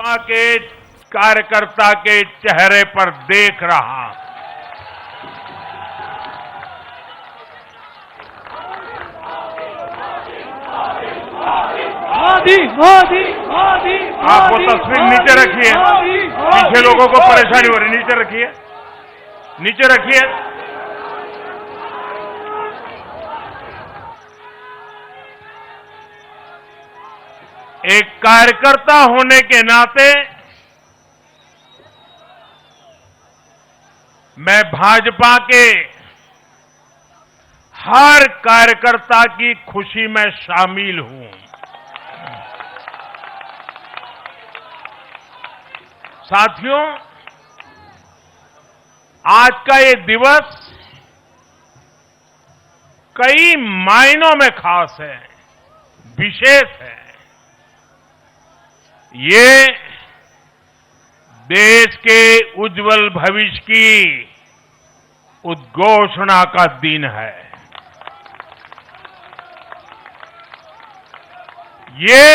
भाजपा के कार्यकर्ता के चेहरे पर देख रहा हूं। मोदी मोदी मोदी आप वो तस्वीर नीचे रखिए, पीछे लोगों को परेशानी हो रही, नीचे रखिए, नीचे रखिए। एक कार्यकर्ता होने के नाते मैं भाजपा के हर कार्यकर्ता की खुशी में शामिल हूं। साथियों, आज का ये दिवस कई मायनों में खास है, विशेष है। ये देश के उज्जवल भविष्य की उद्घोषणा का दिन है। ये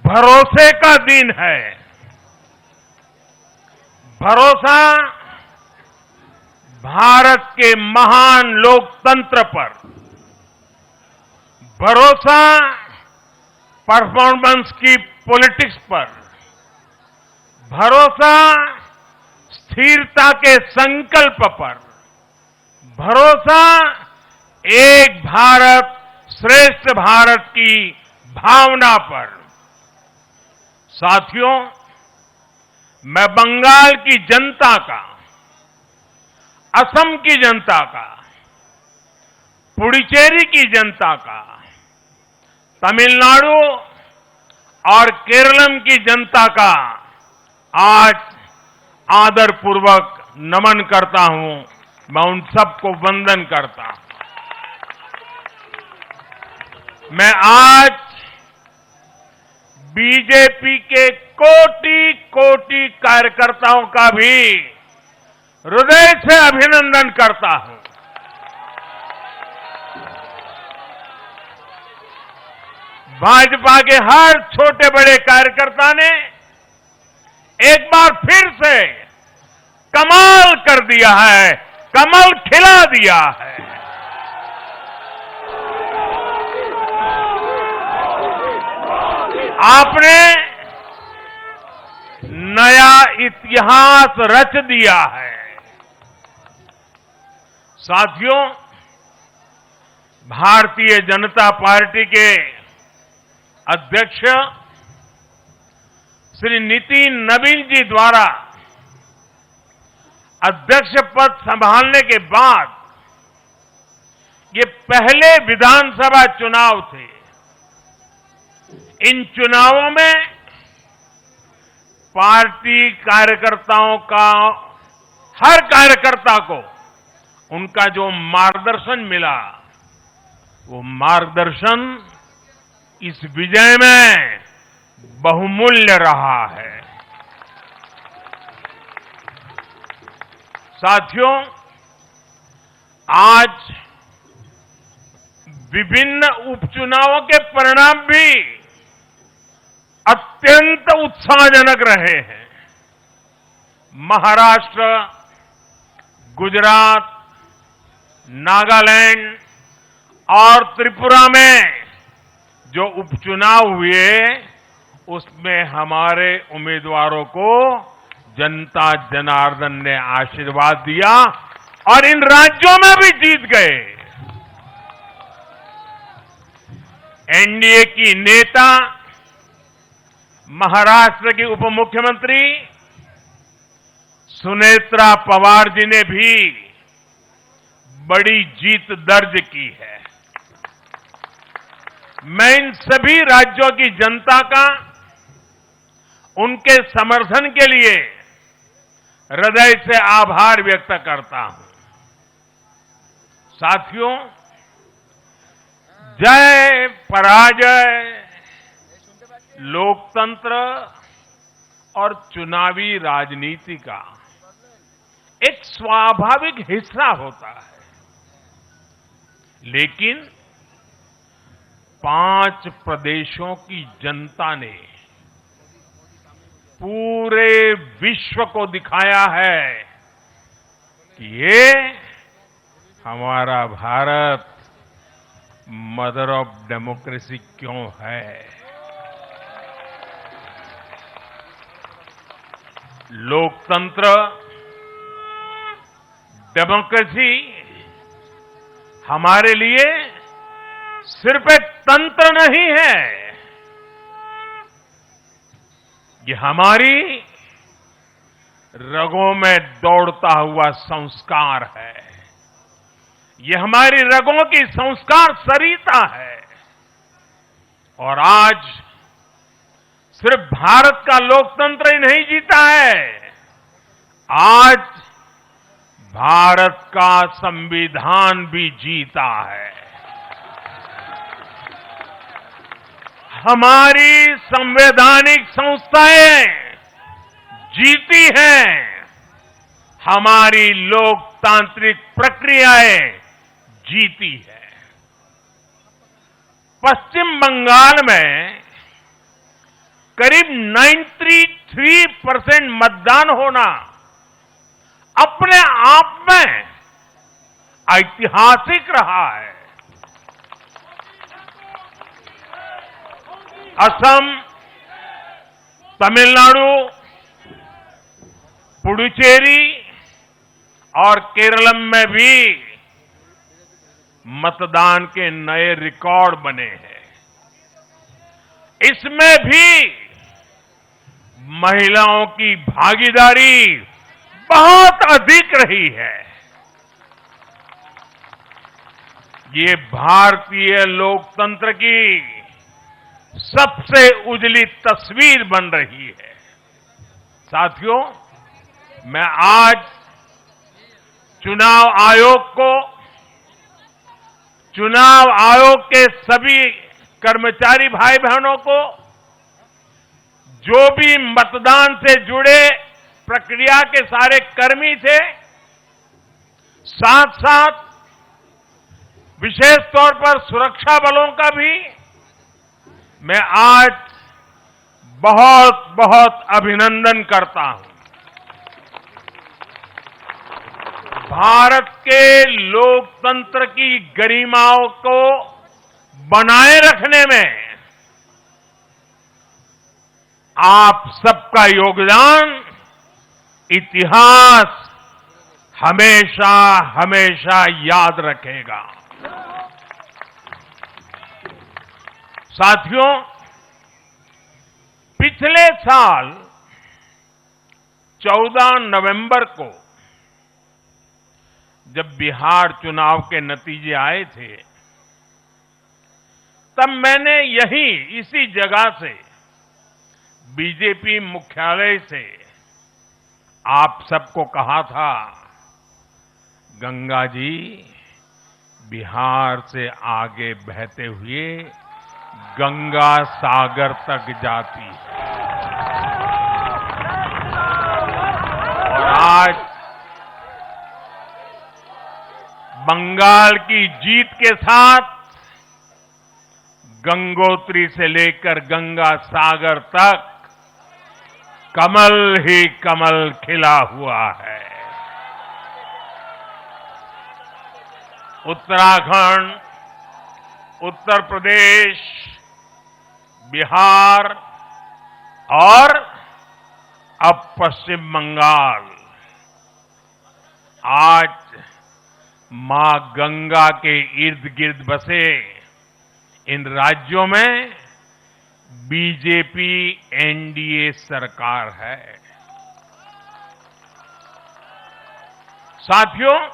भरोसे का दिन है। भरोसा भारत के महान लोकतंत्र पर, भरोसा परफॉर्मेंस की पॉलिटिक्स पर, भरोसा स्थिरता के संकल्प पर, भरोसा एक भारत श्रेष्ठ भारत की भावना पर। साथियों, मैं बंगाल की जनता का, असम की जनता का, पुडुचेरी की जनता का, तमिलनाडु और केरलम की जनता का आज आदरपूर्वक नमन करता हूं। मैं उन सबको वंदन करता हूं। मैं आज बीजेपी के कोटि कोटि कार्यकर्ताओं का भी हृदय से अभिनंदन करता हूं। भाजपा के हर छोटे बड़े कार्यकर्ता ने एक बार फिर से कमाल कर दिया है, कमल खिला दिया है। आपने नया इतिहास रच दिया है। साथियों, भारतीय जनता पार्टी के अध्यक्ष श्री नितिन नवीन जी द्वारा अध्यक्ष पद संभालने के बाद ये पहले विधानसभा चुनाव थे। इन चुनावों में पार्टी कार्यकर्ताओं का, हर कार्यकर्ता को उनका जो मार्गदर्शन मिला, वो मार्गदर्शन इस विजय में बहुमूल्य रहा है। साथियों, आज विभिन्न उपचुनावों के परिणाम भी अत्यंत उत्साहजनक रहे हैं। महाराष्ट्र, गुजरात, नागालैंड और त्रिपुरा में जो उपचुनाव हुए, उसमें हमारे उम्मीदवारों को जनता जनार्दन ने आशीर्वाद दिया और इन राज्यों में भी जीत गए। एनडीए की नेता, महाराष्ट्र की उप मुख्यमंत्री सुनेत्रा पवार जी ने भी बड़ी जीत दर्ज की है। मैं इन सभी राज्यों की जनता का उनके समर्थन के लिए हृदय से आभार व्यक्त करता हूं। साथियों, जय पराजय लोकतंत्र और चुनावी राजनीति का एक स्वाभाविक हिस्सा होता है, लेकिन 5 प्रदेशों की जनता ने पूरे विश्व को दिखाया है कि ये हमारा भारत मदर ऑफ डेमोक्रेसी क्यों है। लोकतंत्र, डेमोक्रेसी हमारे लिए सिर्फ एक तंत्र नहीं है, ये हमारी रगों में दौड़ता हुआ संस्कार है। ये हमारी रगों की संस्कार सरिता है। और आज सिर्फ भारत का लोकतंत्र ही नहीं जीता है, आज भारत का संविधान भी जीता है। हमारी संवैधानिक संस्थाएं जीती हैं, हमारी लोकतांत्रिक प्रक्रियाएं जीती है। पश्चिम बंगाल में करीब 93% मतदान होना अपने आप में ऐतिहासिक रहा है। असम, तमिलनाडु, पुडुचेरी और केरल में भी मतदान के नए रिकॉर्ड बने हैं। इसमें भी महिलाओं की भागीदारी बहुत अधिक रही है। ये भारतीय लोकतंत्र की सबसे उजली तस्वीर बन रही है। साथियों, मैं आज चुनाव आयोग के सभी कर्मचारी भाई बहनों को, जो भी मतदान से जुड़े प्रक्रिया के सारे कर्मी थे, साथ साथ विशेष तौर पर सुरक्षा बलों का भी मैं आज बहुत बहुत अभिनंदन करता हूं। भारत के लोकतंत्र की गरिमाओं को बनाए रखने में आप सबका योगदान इतिहास हमेशा हमेशा याद रखेगा। साथियों, पिछले साल 14 नवंबर को जब बिहार चुनाव के नतीजे आए थे, तब मैंने इसी जगह से बीजेपी मुख्यालय से आप सबको कहा था, गंगा जी बिहार से आगे बहते हुए गंगा सागर तक जाती है। और आज बंगाल की जीत के साथ गंगोत्री से लेकर गंगा सागर तक कमल ही कमल खिला हुआ है। उत्तराखंड, उत्तर प्रदेश, बिहार और अब पश्चिम बंगाल आज मां गंगा के इर्द गिर्द बसे इन राज्यों में बीजेपी एनडीए सरकार है। साथियों,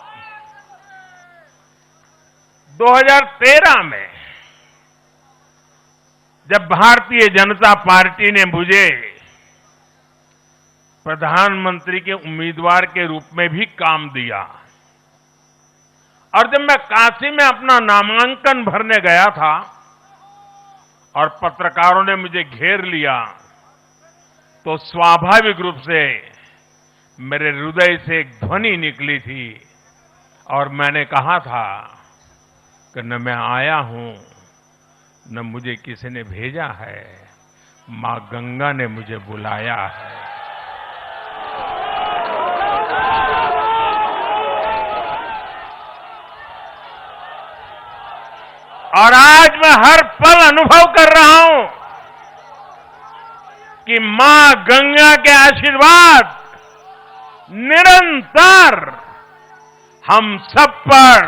2013 में जब भारतीय जनता पार्टी ने मुझे प्रधानमंत्री के उम्मीदवार के रूप में भी काम दिया और जब मैं काशी में अपना नामांकन भरने गया था और पत्रकारों ने मुझे घेर लिया, तो स्वाभाविक रूप से मेरे हृदय से एक ध्वनि निकली थी और मैंने कहा था कि न मैं आया हूं, न मुझे किसी ने भेजा है, मां गंगा ने मुझे बुलाया है। और आज मैं हर पल अनुभव कर रहा हूं कि मां गंगा के आशीर्वाद निरंतर हम सब पर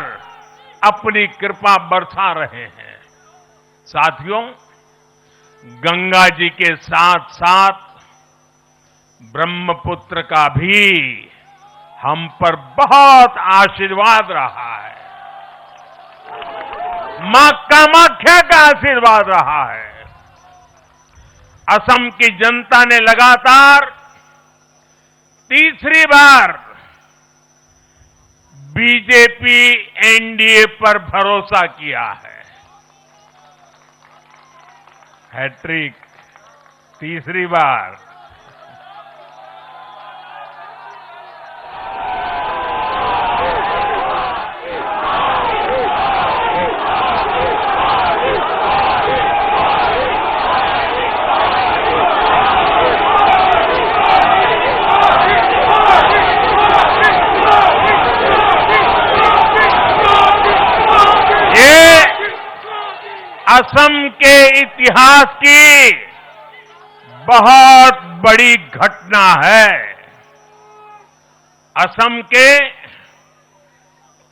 अपनी कृपा बरसा रहे हैं। साथियों, गंगा जी के साथ साथ ब्रह्मपुत्र का भी हम पर बहुत आशीर्वाद रहा है। मां कामाख्या का आशीर्वाद रहा है। असम की जनता ने लगातार तीसरी बार बीजेपी एनडीए पर भरोसा किया है। हैट्रिक, तीसरी बार। असम के इतिहास की बहुत बड़ी घटना है। असम के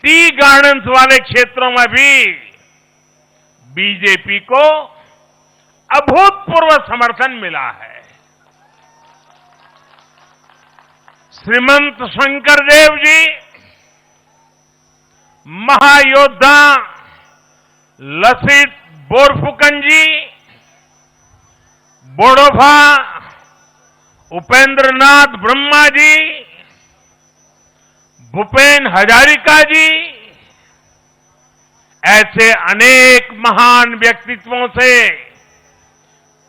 टी गार्डन्स वाले क्षेत्रों में भी बीजेपी को अभूतपूर्व समर्थन मिला है। श्रीमंत शंकरदेव जी, महायोद्धा लसित बोरफुकन जी, बोडोफा उपेंद्रनाथ ब्रह्मा जी, भूपेन हजारिका जी, ऐसे अनेक महान व्यक्तित्वों से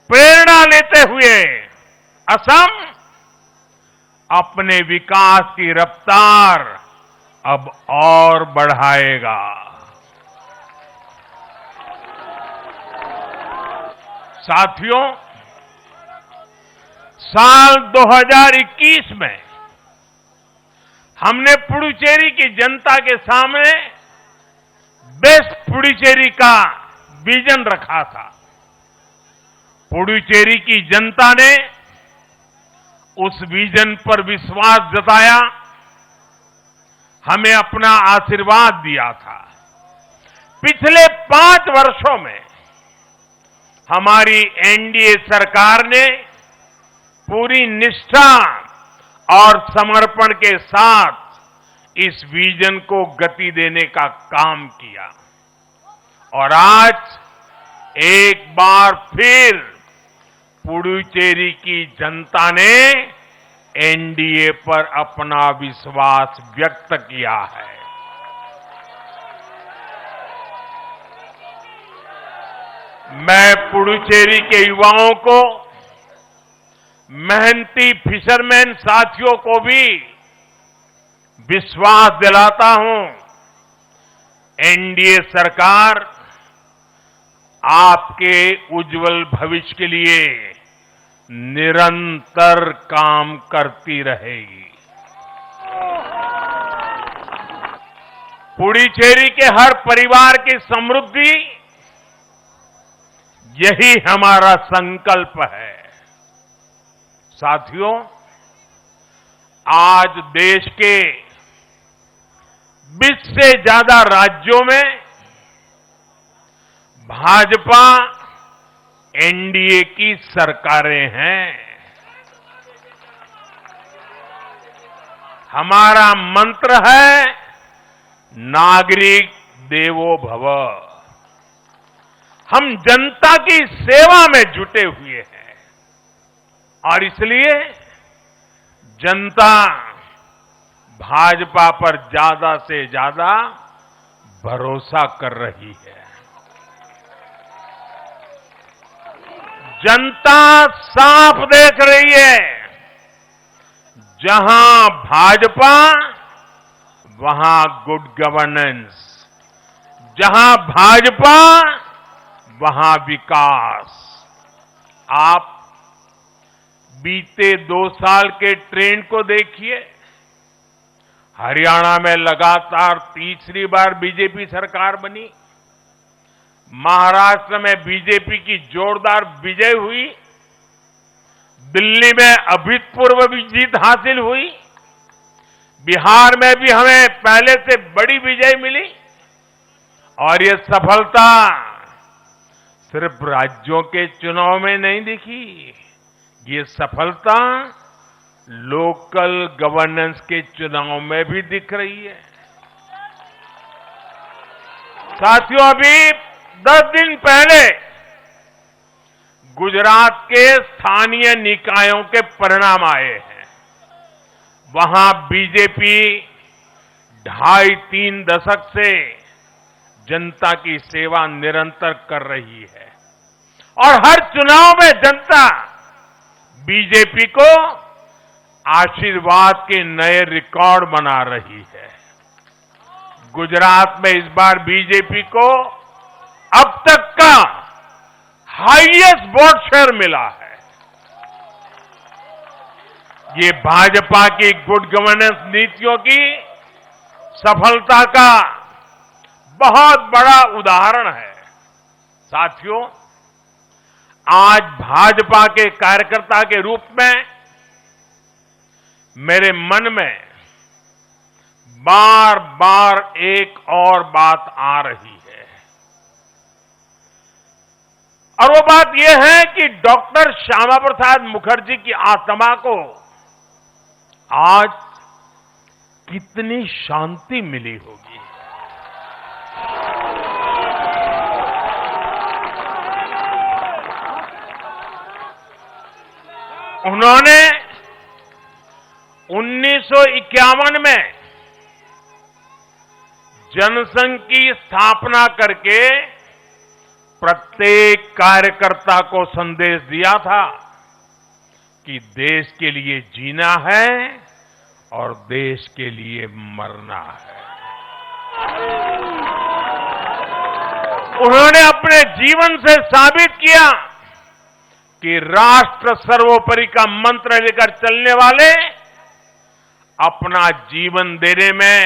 प्रेरणा लेते हुए असम अपने विकास की रफ्तार अब और बढ़ाएगा। साथियों, साल 2021 में हमने पुडुचेरी की जनता के सामने बेस्ट पुडुचेरी का विजन रखा था। पुडुचेरी की जनता ने उस विजन पर विश्वास जताया, हमें अपना आशीर्वाद दिया था। पिछले 5 वर्षों में हमारी एनडीए सरकार ने पूरी निष्ठा और समर्पण के साथ इस विजन को गति देने का काम किया और आज एक बार फिर पुडुचेरी की जनता ने एनडीए पर अपना विश्वास व्यक्त किया है। मैं पुडुचेरी के युवाओं को, मेहनती फिशरमैन साथियों को भी विश्वास दिलाता हूं, एनडीए सरकार आपके उज्जवल भविष्य के लिए निरंतर काम करती रहेगी। पुडुचेरी के हर परिवार की समृद्धि, यही हमारा संकल्प है। साथियों, आज देश के 20 से ज्यादा राज्यों में भाजपा एनडीए की सरकारें हैं। हमारा मंत्र है नागरिक देवो भव। हम जनता की सेवा में जुटे हुए हैं और इसलिए जनता भाजपा पर ज्यादा से ज्यादा भरोसा कर रही है। जनता साफ देख रही है, जहां भाजपा वहां गुड गवर्नेंस, जहां भाजपा वहां विकास। आप बीते 2 साल के ट्रेंड को देखिए। हरियाणा में लगातार तीसरी बार बीजेपी सरकार बनी। महाराष्ट्र में बीजेपी की जोरदार विजय हुई। दिल्ली में अभूतपूर्व जीत हासिल हुई। बिहार में भी हमें पहले से बड़ी विजय मिली। और ये सफलता सिर्फ राज्यों के चुनाव में नहीं दिखी, ये सफलता लोकल गवर्नेंस के चुनाव में भी दिख रही है। साथियों, अभी 10 दिन पहले गुजरात के स्थानीय निकायों के परिणाम आए हैं। वहां बीजेपी 2.5-3 दशक से जनता की सेवा निरंतर कर रही है और हर चुनाव में जनता बीजेपी को आशीर्वाद के नए रिकॉर्ड बना रही है। गुजरात में इस बार बीजेपी को अब तक का हाईएस्ट वोट शेयर मिला है। ये भाजपा की गुड गवर्नेंस नीतियों की सफलता का बहुत बड़ा उदाहरण है। साथियों, आज भाजपा के कार्यकर्ता के रूप में मेरे मन में बार बार एक और बात आ रही है और वो बात यह है कि डॉक्टर श्यामा प्रसाद मुखर्जी की आत्मा को आज कितनी शांति मिली होगी। उन्होंने 1951 में जनसंघ की स्थापना करके प्रत्येक कार्यकर्ता को संदेश दिया था कि देश के लिए जीना है और देश के लिए मरना है। उन्होंने अपने जीवन से साबित किया कि राष्ट्र सर्वोपरि का मंत्र लेकर चलने वाले अपना जीवन देने में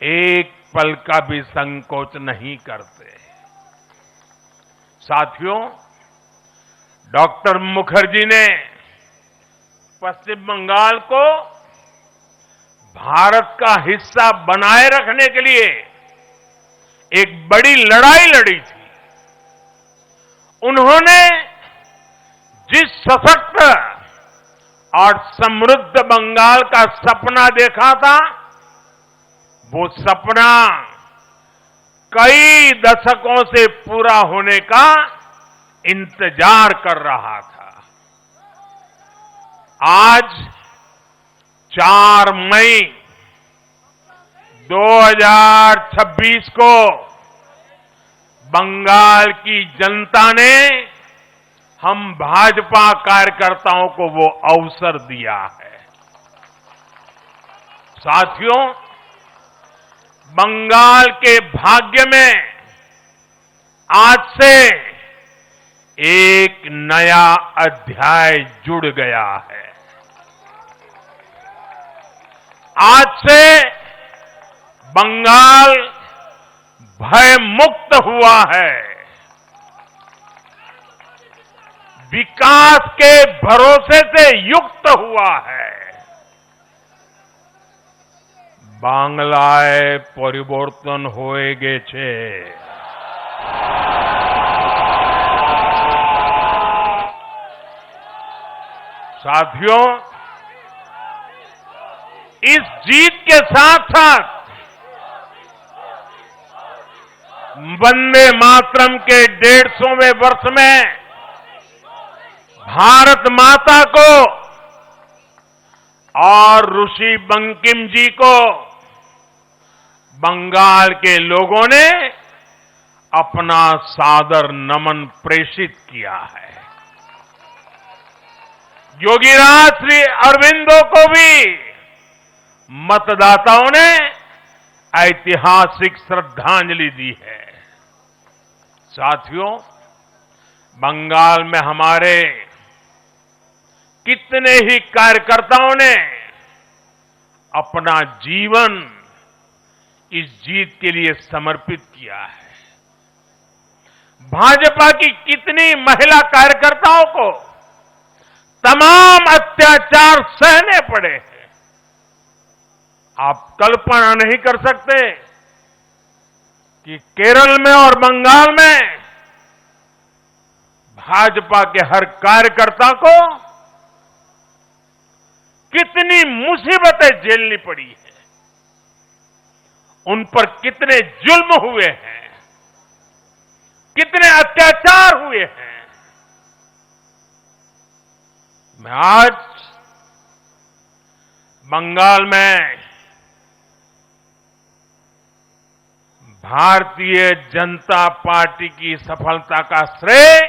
एक पल का भी संकोच नहीं करते। साथियों, डॉक्टर मुखर्जी ने पश्चिम बंगाल को भारत का हिस्सा बनाए रखने के लिए एक बड़ी लड़ाई लड़ी थी। उन्होंने जिस सशक्त और समृद्ध बंगाल का सपना देखा था, वो सपना कई दशकों से पूरा होने का इंतजार कर रहा था। आज 4 मई 2026 को बंगाल की जनता ने हम भाजपा कार्यकर्ताओं को वो अवसर दिया है। साथियों, बंगाल के भाग्य में आज से एक नया अध्याय जुड़ गया है। आज से बंगाल भय मुक्त हुआ है। विकास के भरोसे से युक्त हुआ है। बांग्लाय परिवर्तन होए गेछे। साथियों, इस जीत के साथ साथ वंदे मातरम के 150वें वर्ष में भारत माता को और ऋषि बंकिम जी को बंगाल के लोगों ने अपना सादर नमन प्रेषित किया है। योगीराज श्री अरविंदो को भी मतदाताओं ने ऐतिहासिक श्रद्धांजलि दी है। साथियों, बंगाल में हमारे कितने ही कार्यकर्ताओं ने अपना जीवन इस जीत के लिए समर्पित किया है। भाजपा की कितनी महिला कार्यकर्ताओं को तमाम अत्याचार सहने पड़े हैं। आप कल्पना नहीं कर सकते कि केरल में और बंगाल में भाजपा के हर कार्यकर्ता को कितनी मुसीबतें झेलनी पड़ी है, उन पर कितने जुल्म हुए हैं, कितने अत्याचार हुए हैं। मैं आज बंगाल में भारतीय जनता पार्टी की सफलता का श्रेय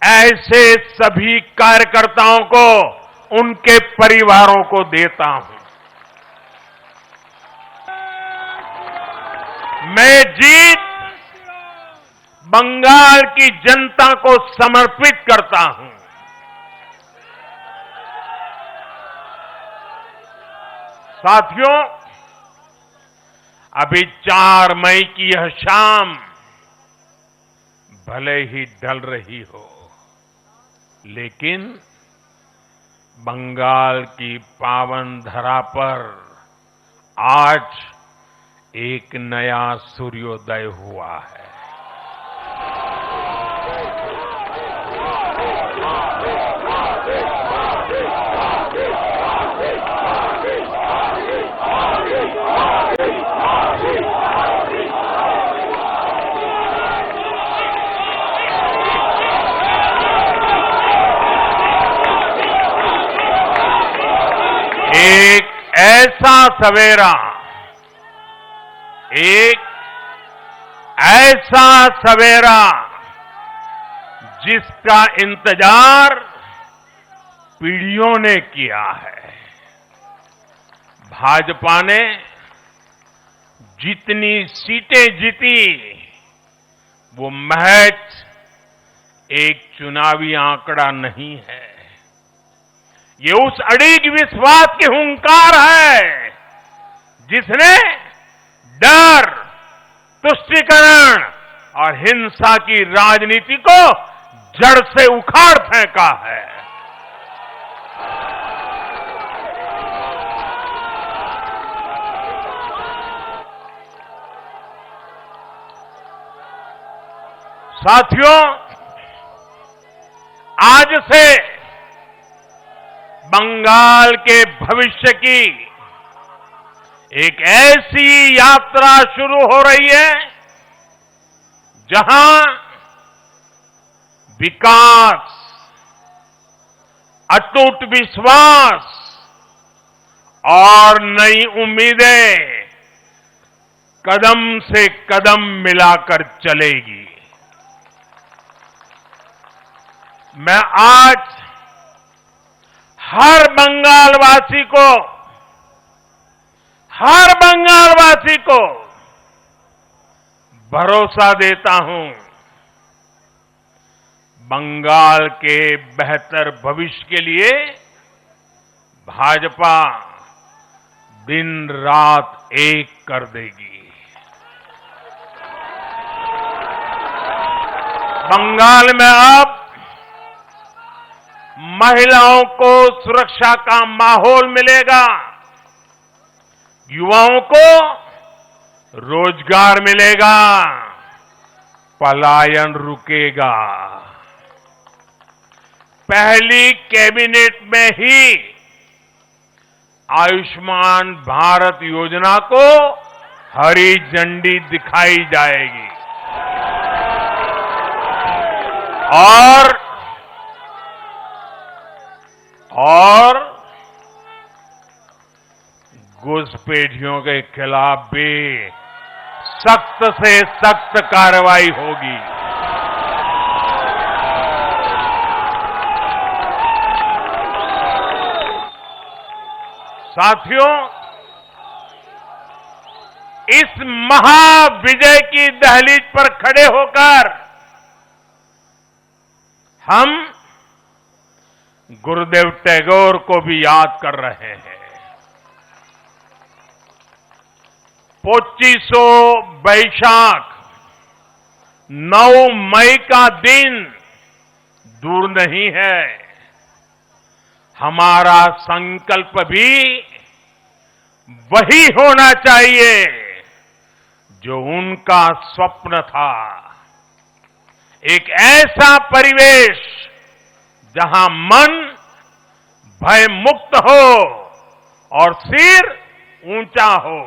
ऐसे सभी कार्यकर्ताओं को, उनके परिवारों को देता हूं। मैं जीत बंगाल की जनता को समर्पित करता हूं। साथियों, अभी 4 मई की यह शाम भले ही ढल रही हो, लेकिन बंगाल की पावन धरा पर आज एक नया सूर्योदय हुआ है। एक ऐसा सवेरा, एक ऐसा सवेरा जिसका इंतजार पीढ़ियों ने किया है। भाजपा ने जितनी सीटें जीती वो महज एक चुनावी आंकड़ा नहीं है, ये उस अड़िग विश्वास की हुंकार है जिसने डर, तुष्टीकरण और हिंसा की राजनीति को जड़ से उखाड़ फेंका है। साथियों, आज से बंगाल के भविष्य की एक ऐसी यात्रा शुरू हो रही है जहां विकास, अटूट विश्वास और नई उम्मीदें कदम से कदम मिलाकर चलेगी। मैं आज हर बंगालवासी को भरोसा देता हूं, बंगाल के बेहतर भविष्य के लिए भाजपा दिन रात एक कर देगी। बंगाल में अब महिलाओं को सुरक्षा का माहौल मिलेगा, युवाओं को रोजगार मिलेगा, पलायन रुकेगा। पहली कैबिनेट में ही आयुष्मान भारत योजना को हरी झंडी दिखाई जाएगी और घुसपैठियों के खिलाफ भी सख्त से सख्त कार्रवाई होगी। साथियों, इस महाविजय की दहलीज पर खड़े होकर हम गुरुदेव टैगोर को भी याद कर रहे हैं। पोचिशो बैशाख 9 मई का दिन दूर नहीं है। हमारा संकल्प भी वही होना चाहिए जो उनका स्वप्न था। एक ऐसा परिवेश जहां मन भय मुक्त हो और सिर ऊंचा हो।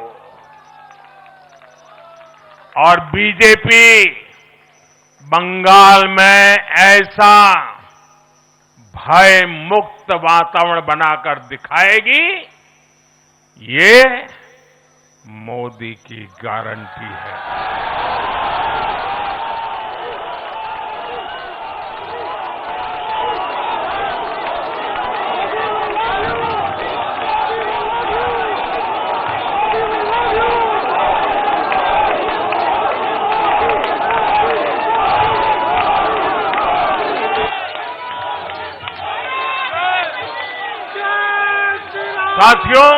और बीजेपी बंगाल में ऐसा भय मुक्त वातावरण बनाकर दिखाएगी, ये मोदी की गारंटी है। साथियों,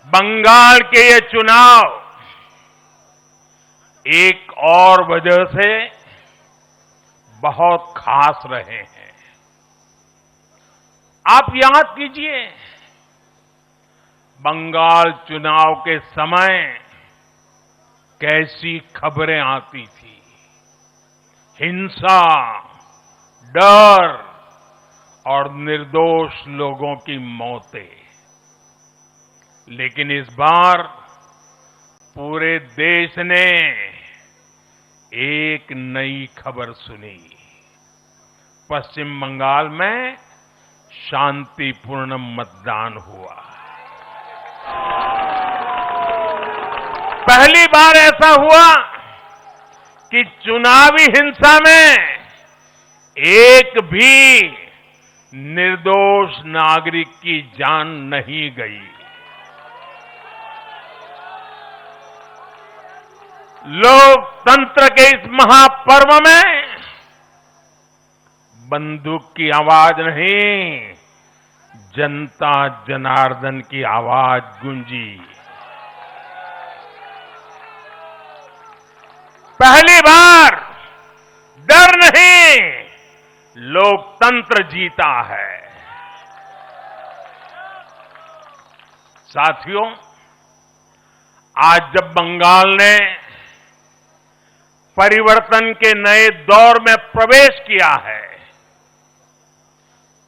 बंगाल के ये चुनाव एक और वजह से बहुत खास रहे हैं। आप याद कीजिए, बंगाल चुनाव के समय कैसी खबरें आती थी। हिंसा, डर और निर्दोष लोगों की मौतें। लेकिन इस बार पूरे देश ने एक नई खबर सुनी। पश्चिम बंगाल में शांतिपूर्ण मतदान हुआ। पहली बार ऐसा हुआ कि चुनावी हिंसा में एक भी निर्दोष नागरिक की जान नहीं गई। लोकतंत्र के इस महापर्व में बंदूक की आवाज नहीं, जनता जनार्दन की आवाज गूंजी। पहली बार डर नहीं, लोकतंत्र जीता है। साथियों, आज जब बंगाल ने परिवर्तन के नए दौर में प्रवेश किया है,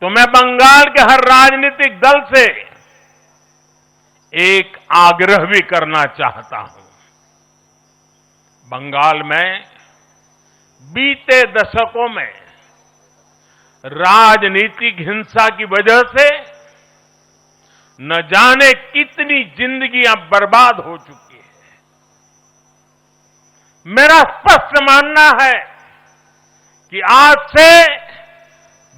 तो मैं बंगाल के हर राजनीतिक दल से एक आग्रह भी करना चाहता हूं। बंगाल में बीते दशकों में राजनीतिक हिंसा की वजह से न जाने कितनी जिंदगियां बर्बाद हो चुकी है। मेरा स्पष्ट मानना है कि आज से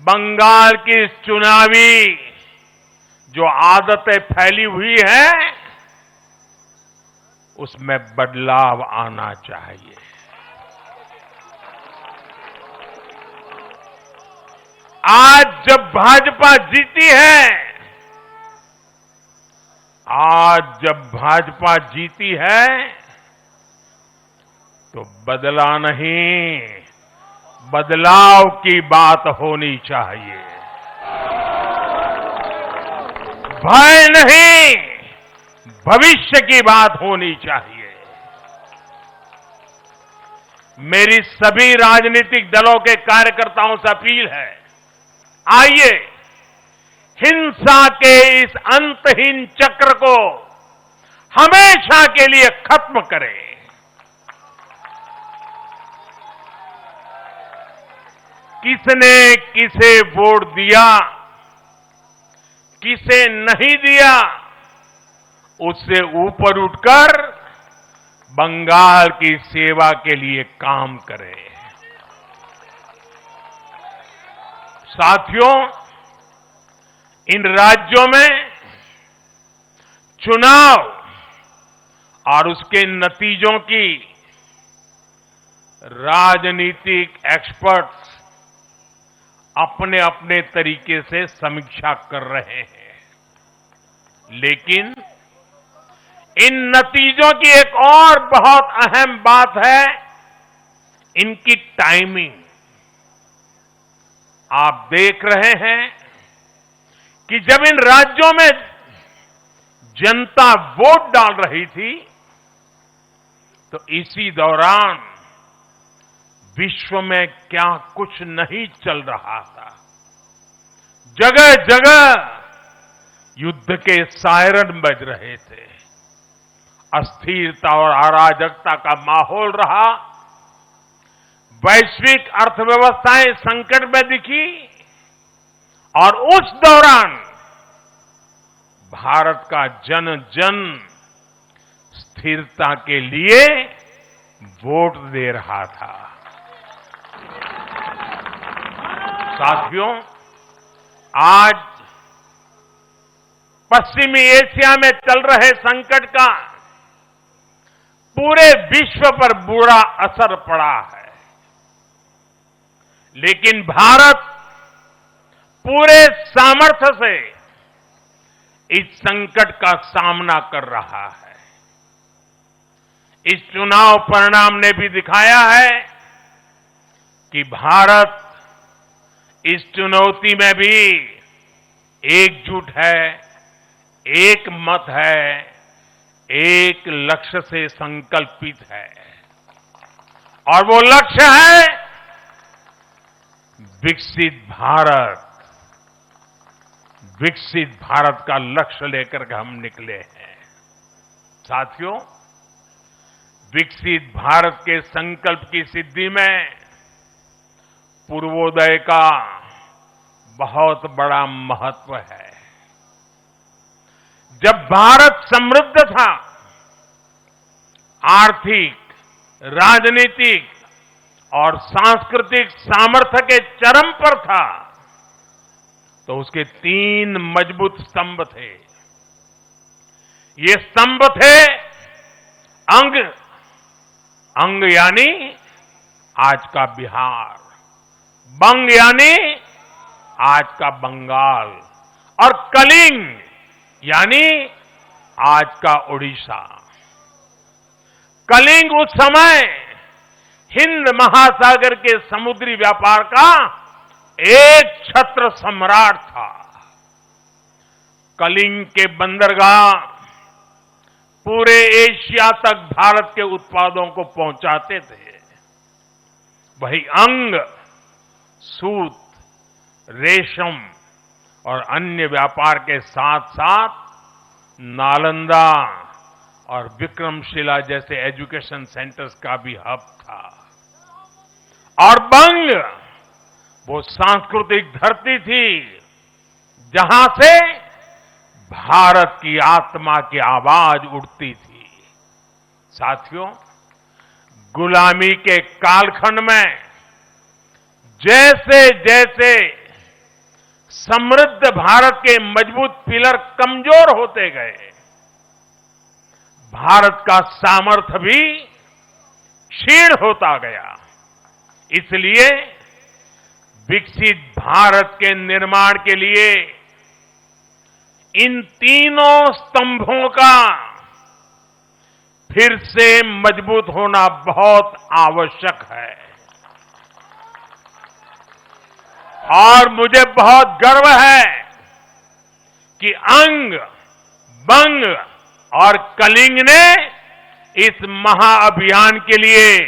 बंगाल की चुनावी जो आदतें फैली हुई हैं, उसमें बदलाव आना चाहिए। आज जब भाजपा जीती है, तो बदला नहीं, बदलाव की बात होनी चाहिए। भय नहीं, भविष्य की बात होनी चाहिए। मेरी सभी राजनीतिक दलों के कार्यकर्ताओं से अपील है, आइए हिंसा के इस अंतहीन चक्र को हमेशा के लिए खत्म करें। किसने किसे वोट दिया, किसे नहीं दिया, उससे ऊपर उठकर बंगाल की सेवा के लिए काम करें। साथियों, इन राज्यों में चुनाव और उसके नतीजों की राजनीतिक एक्सपर्ट्स अपने अपने तरीके से समीक्षा कर रहे हैं, लेकिन इन नतीजों की एक और बहुत अहम बात है इनकी टाइमिंग। आप देख रहे हैं कि जब इन राज्यों में जनता वोट डाल रही थी, तो इसी दौरान विश्व में क्या कुछ नहीं चल रहा था। जगह जगह युद्ध के सायरन बज रहे थे, अस्थिरता और अराजकता का माहौल रहा, वैश्विक अर्थव्यवस्थाएं संकट में दिखी, और उस दौरान भारत का जन जन स्थिरता के लिए वोट दे रहा था। साथियों, आज पश्चिमी एशिया में चल रहे संकट का पूरे विश्व पर बुरा असर पड़ा है, लेकिन भारत पूरे सामर्थ्य से इस संकट का सामना कर रहा है। इस चुनाव परिणाम ने भी दिखाया है कि भारत इस चुनौती में भी एकजुट है, एक मत है, एक लक्ष्य से संकल्पित है, और वो लक्ष्य है विकसित भारत। विकसित भारत का लक्ष्य लेकर के हम निकले हैं। साथियों, विकसित भारत के संकल्प की सिद्धि में पूर्वोदय का बहुत बड़ा महत्व है। जब भारत समृद्ध था, आर्थिक, राजनीतिक और सांस्कृतिक सामर्थ्य के चरम पर था, तो उसके 3 मजबूत स्तंभ थे। ये स्तंभ थे अंग, अंग यानी आज का बिहार, बंग यानी आज का बंगाल, और कलिंग यानी आज का उड़ीसा। कलिंग उस समय हिंद महासागर के समुद्री व्यापार का एक छत्र सम्राट था। कलिंग के बंदरगाह पूरे एशिया तक भारत के उत्पादों को पहुंचाते थे। वही अंग सूत, रेशम और अन्य व्यापार के साथ साथ नालंदा और विक्रमशिला जैसे एजुकेशन सेंटर्स का भी हब था। और बंग वो सांस्कृतिक धरती थी जहां से भारत की आत्मा की आवाज उठती थी। साथियों, गुलामी के कालखंड में जैसे जैसे समृद्ध भारत के मजबूत पिलर कमजोर होते गए, भारत का सामर्थ्य भी क्षीण होता गया। इसलिए विकसित भारत के निर्माण के लिए इन तीनों स्तंभों का फिर से मजबूत होना बहुत आवश्यक है। और मुझे बहुत गर्व है कि अंग, बंग और कलिंग ने इस महाअभियान के लिए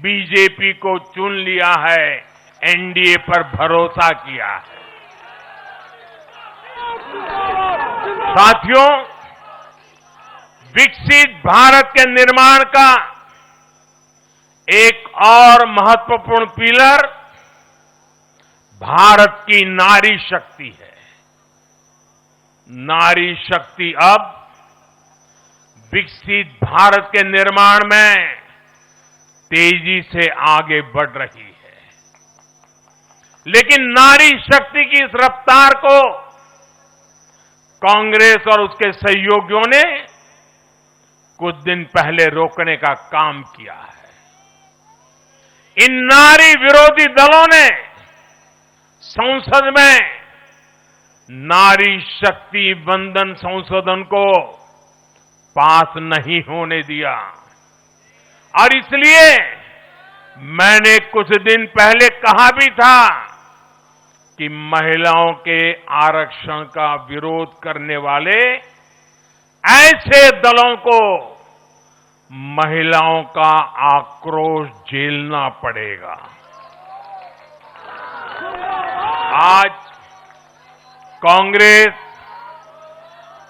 बीजेपी को चुन लिया है, एनडीए पर भरोसा किया है। साथियों, विकसित भारत के निर्माण का एक और महत्वपूर्ण पिलर भारत की नारी शक्ति है। नारी शक्ति अब विकसित भारत के निर्माण में तेजी से आगे बढ़ रही है। लेकिन नारी शक्ति की इस रफ्तार को कांग्रेस और उसके सहयोगियों ने कुछ दिन पहले रोकने का काम किया है। इन नारी विरोधी दलों ने संसद में नारी शक्ति वंदन संशोधन को पास नहीं होने दिया और इसलिए मैंने कुछ दिन पहले कहा भी था कि महिलाओं के आरक्षण का विरोध करने वाले ऐसे दलों को महिलाओं का आक्रोश झेलना पड़ेगा। आज कांग्रेस,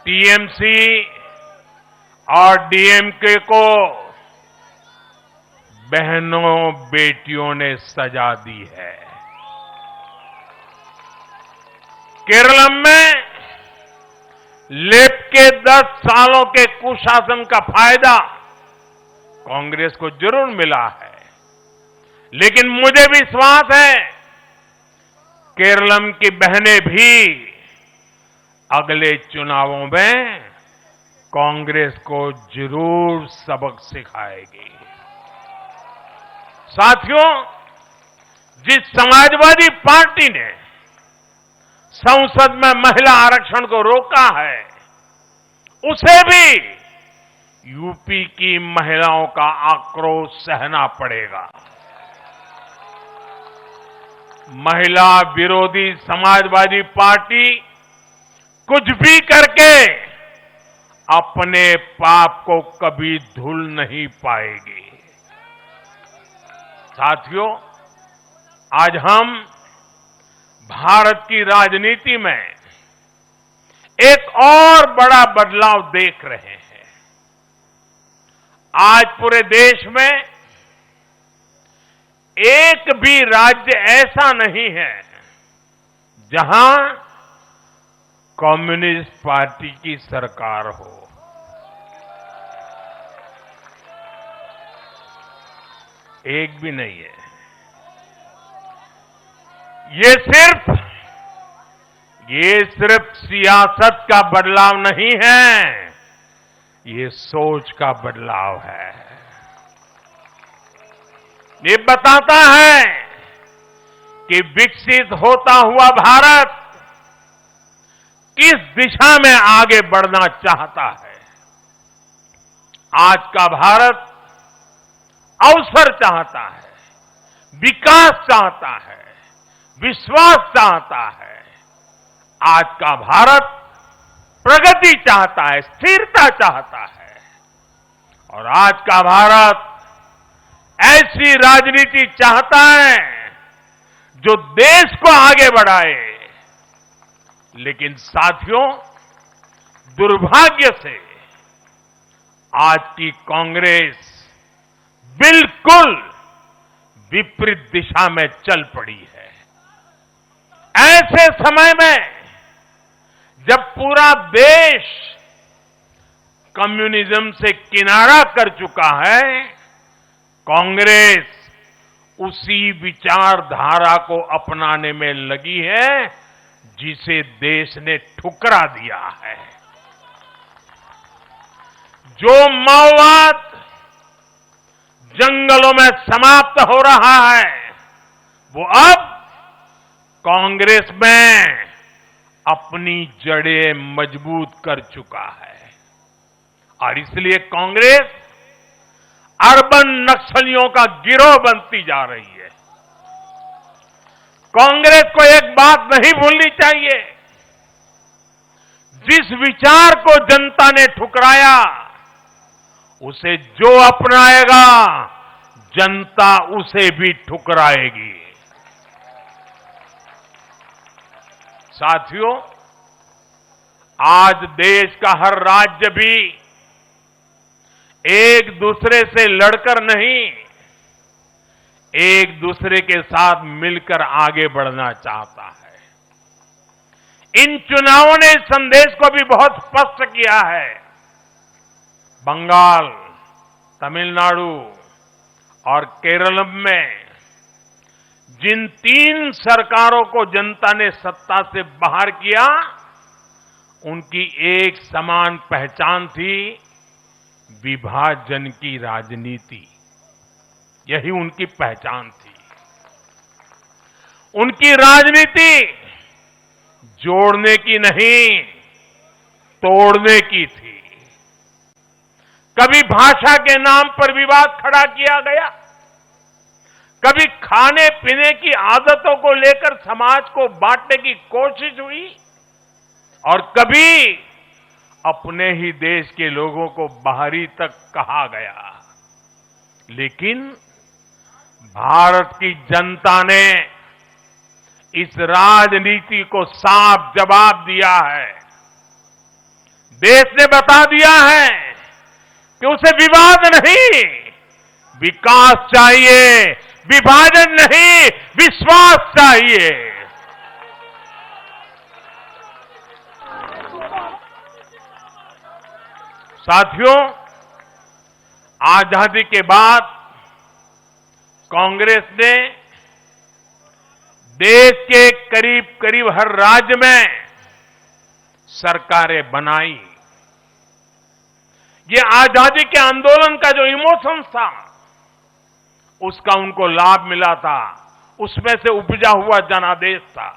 टीएमसी और डीएमके को बहनों बेटियों ने सजा दी है। केरल में लेफ्ट के 10 सालों के कुशासन का फायदा कांग्रेस को जरूर मिला है, लेकिन मुझे विश्वास है केरल की बहनें भी अगले चुनावों में कांग्रेस को जरूर सबक सिखाएगी। साथियों, जिस समाजवादी पार्टी ने संसद में महिला आरक्षण को रोका है, उसे भी यूपी की महिलाओं का आक्रोश सहना पड़ेगा। महिला विरोधी समाजवादी पार्टी कुछ भी करके अपने पाप को कभी धुल नहीं पाएगी। साथियों, आज हम भारत की राजनीति में एक और बड़ा बदलाव देख रहे हैं। आज पूरे देश में एक भी राज्य ऐसा नहीं है जहां कम्युनिस्ट पार्टी की सरकार हो। एक भी नहीं है। ये सिर्फ सियासत का बदलाव नहीं है, ये सोच का बदलाव है। ये बताता है कि विकसित होता हुआ भारत किस दिशा में आगे बढ़ना चाहता है। आज का भारत अवसर चाहता है, विकास चाहता है, विश्वास चाहता है। आज का भारत प्रगति चाहता है, स्थिरता चाहता है और आज का भारत ऐसी राजनीति चाहता है जो देश को आगे बढ़ाए। लेकिन साथियों, दुर्भाग्य से आज की कांग्रेस बिल्कुल विपरीत दिशा में चल पड़ी है। ऐसे समय में जब पूरा देश कम्युनिज्म से किनारा कर चुका है, कांग्रेस उसी विचारधारा को अपनाने में लगी है जिसे देश ने ठुकरा दिया है। जो माओवाद जंगलों में समाप्त हो रहा है, वो अब कांग्रेस में अपनी जड़ें मजबूत कर चुका है और इसलिए कांग्रेस अर्बन नक्सलियों का गिरोह बनती जा रही है। कांग्रेस को एक बात नहीं भूलनी चाहिए, जिस विचार को जनता ने ठुकराया उसे जो अपनाएगा जनता उसे भी ठुकराएगी। साथियों, आज देश का हर राज्य भी एक दूसरे से लड़कर नहीं, एक दूसरे के साथ मिलकर आगे बढ़ना चाहता है। इन चुनावों ने इस संदेश को भी बहुत स्पष्ट किया है। बंगाल, तमिलनाडु और केरल में जिन 3 सरकारों को जनता ने सत्ता से बाहर किया, उनकी एक समान पहचान थी, विभाजन की राजनीति। यही उनकी पहचान थी। उनकी राजनीति जोड़ने की नहीं, तोड़ने की थी। कभी भाषा के नाम पर विवाद खड़ा किया गया, कभी खाने पीने की आदतों को लेकर समाज को बांटने की कोशिश हुई, और कभी अपने ही देश के लोगों को बाहरी तक कहा गया। लेकिन भारत की जनता ने इस राजनीति को साफ जवाब दिया है। देश ने बता दिया है कि उसे विवाद नहीं, विकास चाहिए, विभाजन नहीं, विश्वास चाहिए। साथियों, आजादी के बाद कांग्रेस ने देश के करीब करीब हर राज्य में सरकारें बनाई। ये आजादी के आंदोलन का जो इमोशंस था, उसका उनको लाभ मिला था, उसमें से उपजा हुआ जनादेश था।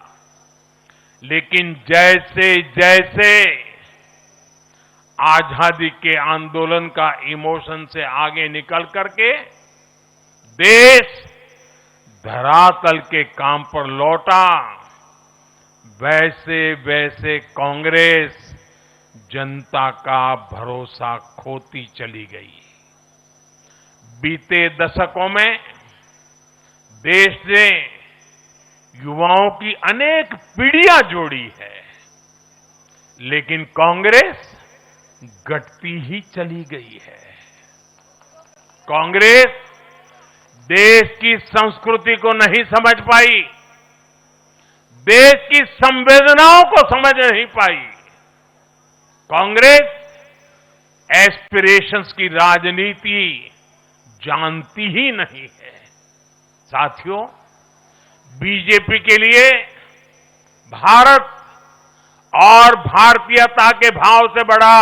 लेकिन जैसे जैसे आजादी के आंदोलन का इमोशन से आगे निकल करके देश धरातल के काम पर लौटा, वैसे वैसे कांग्रेस जनता का भरोसा खोती चली गई। बीते दशकों में देश ने युवाओं की अनेक पीढ़ियां जोड़ी है, लेकिन कांग्रेस घटती ही चली गई है। कांग्रेस देश की संस्कृति को नहीं समझ पाई, देश की संवेदनाओं को समझ नहीं पाई। कांग्रेस एस्पिरेशंस की राजनीति जानती ही नहीं है। साथियों, बीजेपी के लिए भारत और भारतीयता के भाव से बड़ा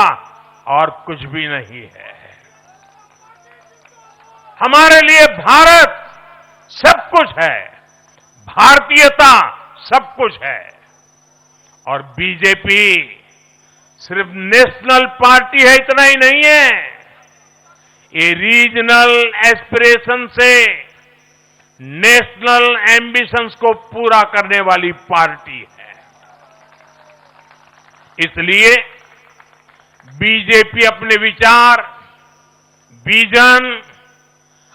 और कुछ भी नहीं है। हमारे लिए भारत सब कुछ है, भारतीयता सब कुछ है। और बीजेपी सिर्फ नेशनल पार्टी है, इतना ही नहीं है, ये रीजनल एस्पिरेशन से नेशनल एम्बिशंस को पूरा करने वाली पार्टी है। इसलिए बीजेपी अपने विचार, विजन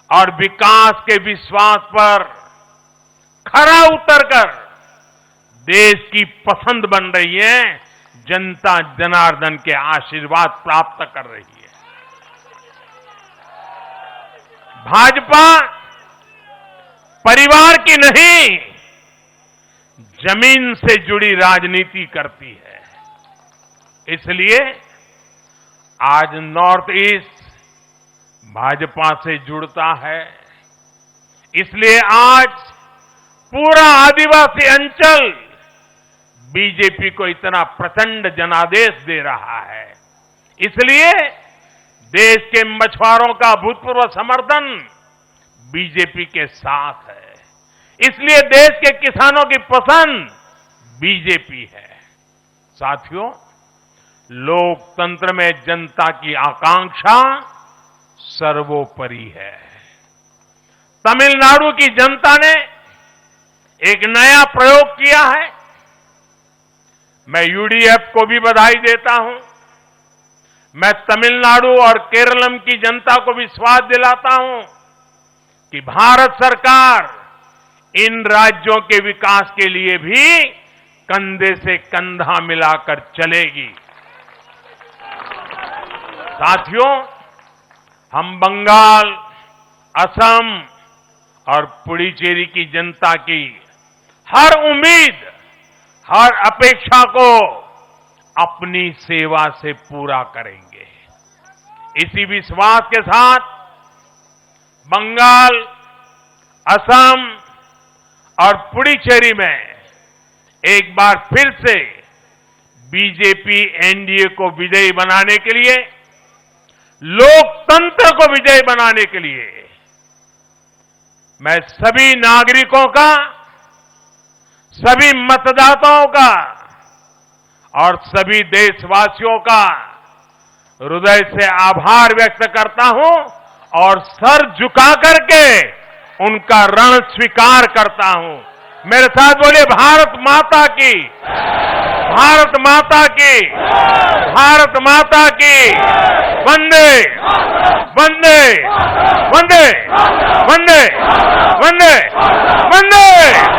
और विकास के विश्वास पर खरा उतरकर देश की पसंद बन रही है, जनता जनार्दन के आशीर्वाद प्राप्त कर रही है। भाजपा परिवार की नहीं, जमीन से जुड़ी राजनीति करती है। इसलिए आज नॉर्थ ईस्ट भाजपा से जुड़ता है। इसलिए आज पूरा आदिवासी अंचल बीजेपी को इतना प्रचंड जनादेश दे रहा है। इसलिए देश के मछुआरों का भूतपूर्व समर्थन बीजेपी के साथ है। इसलिए देश के किसानों की पसंद बीजेपी है। साथियों, लोकतंत्र में जनता की आकांक्षा सर्वोपरि है। तमिलनाडु की जनता ने एक नया प्रयोग किया है। मैं यूडीएफ को भी बधाई देता हूं। मैं तमिलनाडु और केरलम की जनता को विश्वास दिलाता हूं कि भारत सरकार इन राज्यों के विकास के लिए भी कंधे से कंधा मिलाकर चलेगी। साथियों, हम बंगाल, असम और पुडुचेरी की जनता की हर उम्मीद, हर अपेक्षा को अपनी सेवा से पूरा करेंगे। इसी विश्वास के साथ बंगाल, असम और पुडुचेरी में एक बार फिर से बीजेपी एनडीए को विजयी बनाने के लिए, लोकतंत्र को विजयी बनाने के लिए मैं सभी नागरिकों का सभी मतदाताओं का और सभी देशवासियों का हृदय से आभार व्यक्त करता हूं और सर झुका करके उनका ऋण स्वीकार करता हूं। मेरे साथ बोलिए भारत माता की, भारत माता की, भारत माता की, वंदे वंदे वंदे वंदे वंदे वंदे